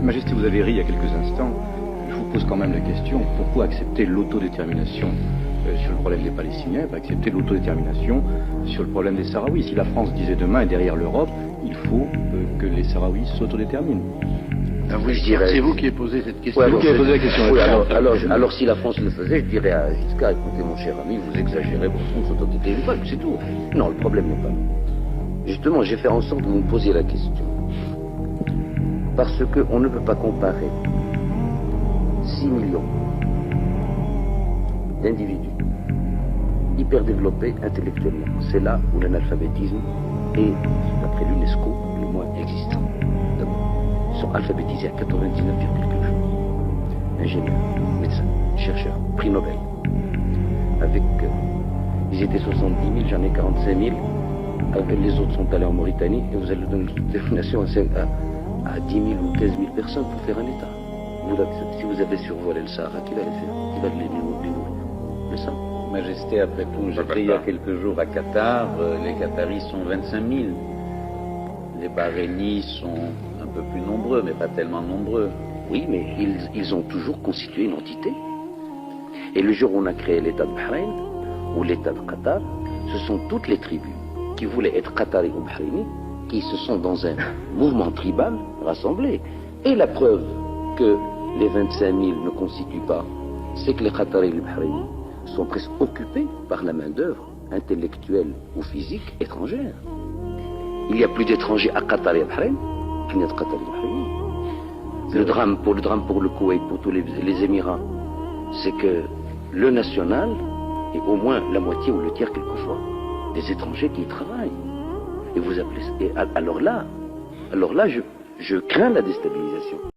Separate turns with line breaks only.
Majesté, vous avez ri il y a quelques instants. Je vous pose quand même la question, pourquoi accepter l'autodétermination sur le problème des Palestiniens, pas accepter l'autodétermination sur le problème des Sahraouis? Si la France disait demain est derrière l'Europe, il faut que les Sahraouis s'autodéterminent.
C'est vous qui avez posé cette question.
C'est vous qui avez posé la question.
Oui, alors si la France le faisait, je dirais à Giscard, écoutez mon cher ami, vous exagérez, votre France s'autodétermine pas, c'est tout. Non, le problème n'est pas là. Justement, j'ai fait en sorte que vous me posiez la question. Parce qu'on ne peut pas comparer 6 millions d'individus hyper développés intellectuellement. C'est là où l'analphabétisme est, d'après l'UNESCO, le moins existant. D'abord, ils sont alphabétisés à 99, quelque chose. Ingénieurs, médecins, chercheurs, prix Nobel. Avec, ils étaient 70 000, j'en ai 45 000. Les autres sont allés en Mauritanie et vous allez donner une détermination à 10 000 ou 15 000 personnes pour faire un État. Si vous avez survolé le Sahara, qui va les faire? Qui va les nourrir? C'est ça.
Majesté, après tout, j'étais il y a quelques jours à Qatar, les Qataris sont 25 000. Les Bahreïnis sont un peu plus nombreux, mais pas tellement nombreux.
Oui, mais ils ont toujours constitué une entité. Et le jour où on a créé l'État de Bahreïn, ou l'État de Qatar, ce sont toutes les tribus qui voulaient être Qataris ou Bahreïnis, qui se sont dans un mouvement tribal rassemblés. Et la preuve que les 25 000 ne constituent pas, c'est que les Qataris et les Bahreïnis sont presque occupés par la main-d'œuvre intellectuelle ou physique étrangère. Il y a plus d'étrangers à Qatar et à Bahreïn qu'il n'y a de Qataris et Bahreïnis. Le drame pour le Koweït, pour tous les Émirats, c'est que le national est au moins la moitié ou le tiers quelquefois des étrangers qui y travaillent. Et vous appelez, alors là, je crains la déstabilisation.